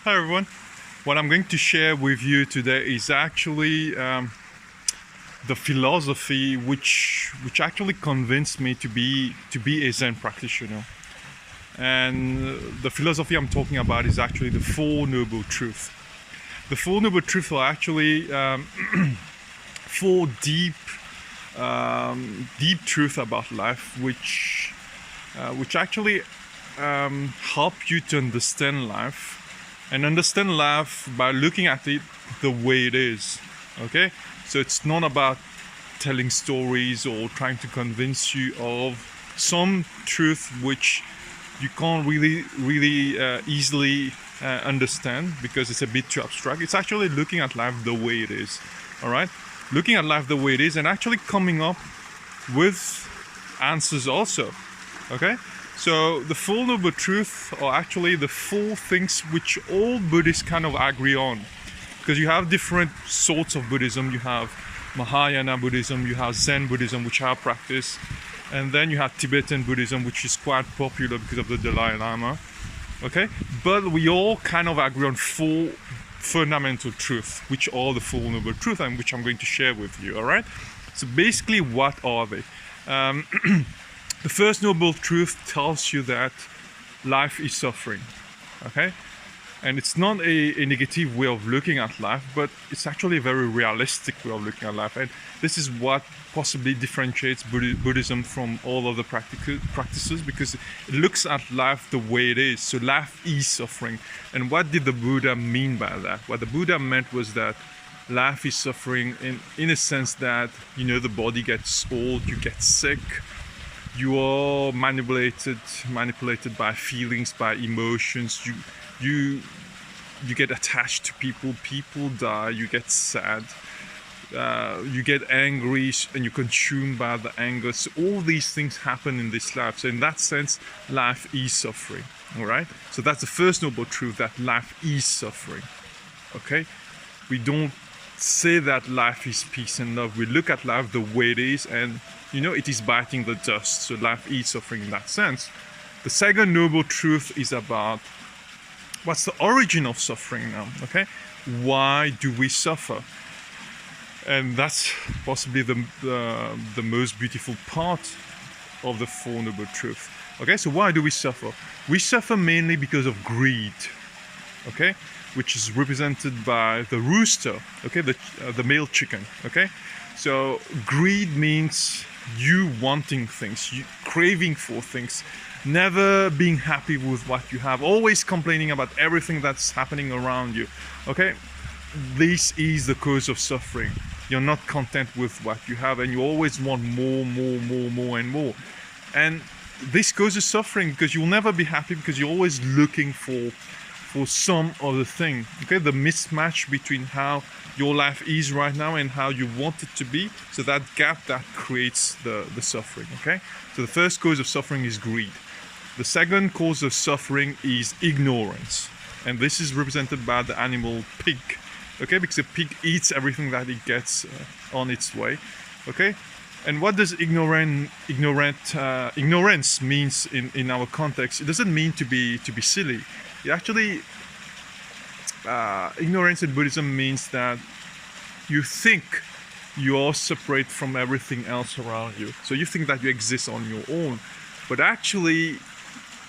Hi everyone. What I'm going to share with you today is actually the philosophy which actually convinced me to be a Zen practitioner. And the philosophy I'm talking about is actually the Four Noble Truths. The Four Noble Truths are actually four deep truths about life, which actually help you to understand life. And understand life by looking at it the way it is. Okay? So it's not about telling stories or trying to convince you of some truth which you can't really easily understand because it's a bit too abstract. It's actually looking at life the way it is. All right? Looking at life the way it is and actually coming up with answers also. Okay? So the Four Noble Truths are actually the four things which all Buddhists kind of agree on. Because you have different sorts of Buddhism. You have Mahayana Buddhism, you have Zen Buddhism, which I practice, and then you have Tibetan Buddhism, which is quite popular because of the Dalai Lama. Okay? But we all kind of agree on four fundamental truths, which are the Four Noble Truths, and which I'm going to share with you. Alright? So basically, what are they? The first noble truth tells you that life is suffering, okay? And it's not a negative way of looking at life, but it's actually a very realistic way of looking at life. And this is what possibly differentiates Buddhism from all other practices, because it looks at life the way it is. So life is suffering. And what did the Buddha mean by that? What the Buddha meant was that life is suffering in a sense that, you know, the body gets old, you get sick, you are manipulated by feelings, by emotions. You get attached to people. People die. You get sad. You get angry, and you're consumed by the anger. So all these things happen in this life. So in that sense, life is suffering. All right. So that's the first noble truth, that life is suffering. Okay. We don't say that life is peace and love. We look at life the way it is, and you know, it is biting the dust. So life is suffering in that sense. The second noble truth is about what's the origin of suffering now, okay? Why do we suffer? And that's possibly the most beautiful part of the Four Noble Truths. Okay, so why do we suffer? We suffer mainly because of greed, okay? Which is represented by the rooster, okay? The male chicken, okay? So greed means you wanting things, you craving for things, never being happy with what you have, always complaining about everything that's happening around you. Okay? This is the cause of suffering. You're not content with what you have, and you always want more and more. And this causes suffering because you'll never be happy, because you're always looking for some other thing. Okay? The mismatch between how your life is right now and how you want it to be. So that gap, that creates the suffering. Okay? So the first cause of suffering is greed. The second cause of suffering is ignorance. And this is represented by the animal pig. Okay? Because a pig eats everything that it gets on its way. Okay? And what does ignorance means in our context? It doesn't mean to be silly. It actually, ignorance in Buddhism means that you think you are separate from everything else around you. So you think that you exist on your own, but actually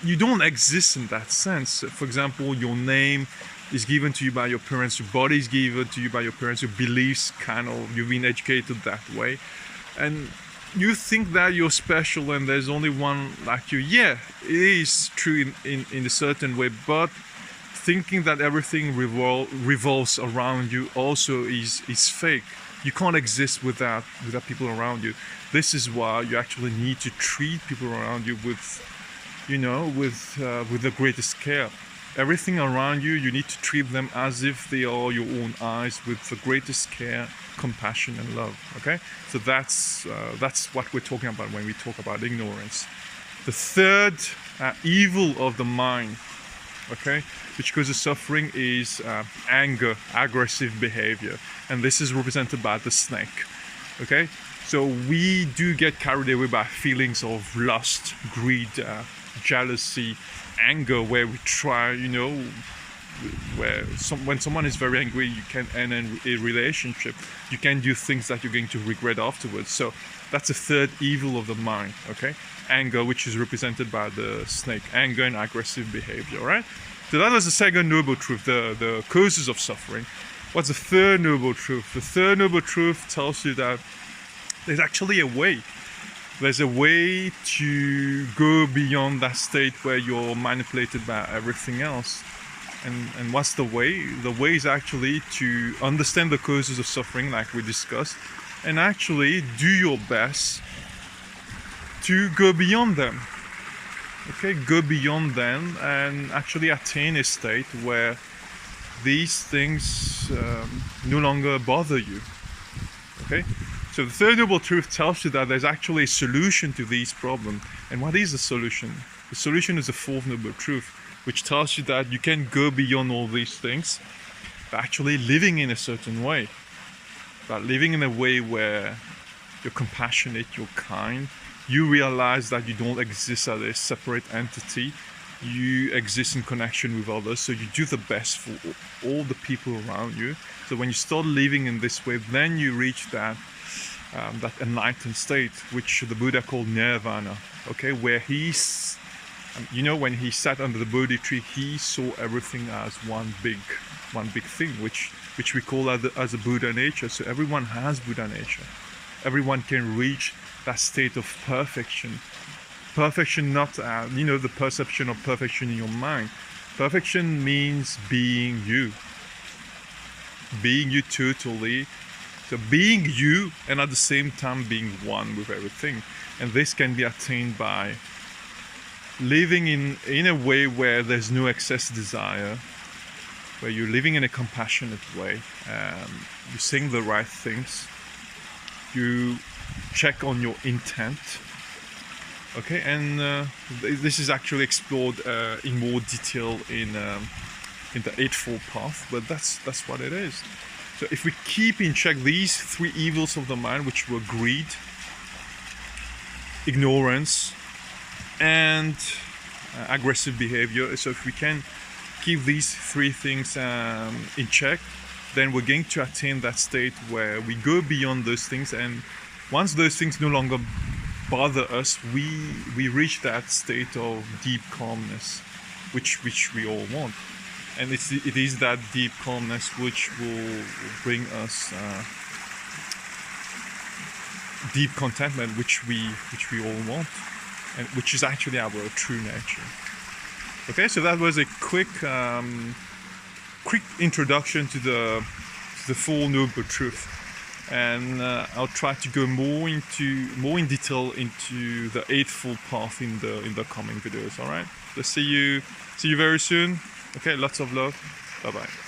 you don't exist in that sense. For example, your name is given to you by your parents, your body is given to you by your parents, your beliefs you've been educated that way. And you think that you're special and there's only one like you. Yeah, it is true in a certain way, but thinking that everything revolves around you also is fake. You can't exist without people around you. This is why you actually need to treat people around you with the greatest care. Everything around you, you need to treat them as if they are your own eyes, with the greatest care, compassion, and love. Okay, so that's what we're talking about when we talk about ignorance. The third evil of the mind, okay, which causes suffering, is anger, aggressive behavior, and this is represented by the snake. Okay, so we do get carried away by feelings of lust, greed, jealousy, anger, where we try, when someone is very angry, you can end a relationship. You can do things that you're going to regret afterwards. So that's the third evil of the mind, okay? Anger, which is represented by the snake. Anger and aggressive behavior, right? So that was the second noble truth, the causes of suffering. What's the third noble truth? The third noble truth tells you that there's actually a way. There's a way to go beyond that state where you're manipulated by everything else. And what's the way? The way is actually to understand the causes of suffering, like we discussed, and actually do your best to go beyond them. Okay, go beyond them and actually attain a state where these things no longer bother you. Okay, so the third noble truth tells you that there's actually a solution to these problems. And what is the solution? The solution is the fourth noble truth, which tells you that you can go beyond all these things by actually living in a certain way, by living in a way where you're compassionate, you're kind, you realize that you don't exist as a separate entity, you exist in connection with others, so you do the best for all the people around you. So when you start living in this way, then you reach that enlightened state, which the Buddha called Nirvana, okay, where he's, you know, when he sat under the Bodhi tree, he saw everything as one big thing, which we call as a Buddha nature. So everyone has Buddha nature. Everyone can reach that state of perfection. Perfection, not the perception of perfection in your mind. Perfection means being you totally. So being you and at the same time being one with everything. And this can be attained by living in a way where there's no excess desire, where you're living in a compassionate way, you saying the right things, you check on your intent, okay, and this is actually explored in more detail in the Eightfold Path, but that's what it is. So if we keep in check these three evils of the mind, which were greed, ignorance, and aggressive behavior, so if we can keep these three things in check, then we're going to attain that state where we go beyond those things, and once those things no longer bother us, we reach that state of deep calmness, which we all want. And it is that deep calmness which will bring us deep contentment, which we all want, and which is actually our true nature. Okay, so that was a quick introduction to the Four Noble Truth, and I'll try to go more in detail into the Eightfold Path in the coming videos. All right, so see you very soon. Okay, lots of love. Bye bye.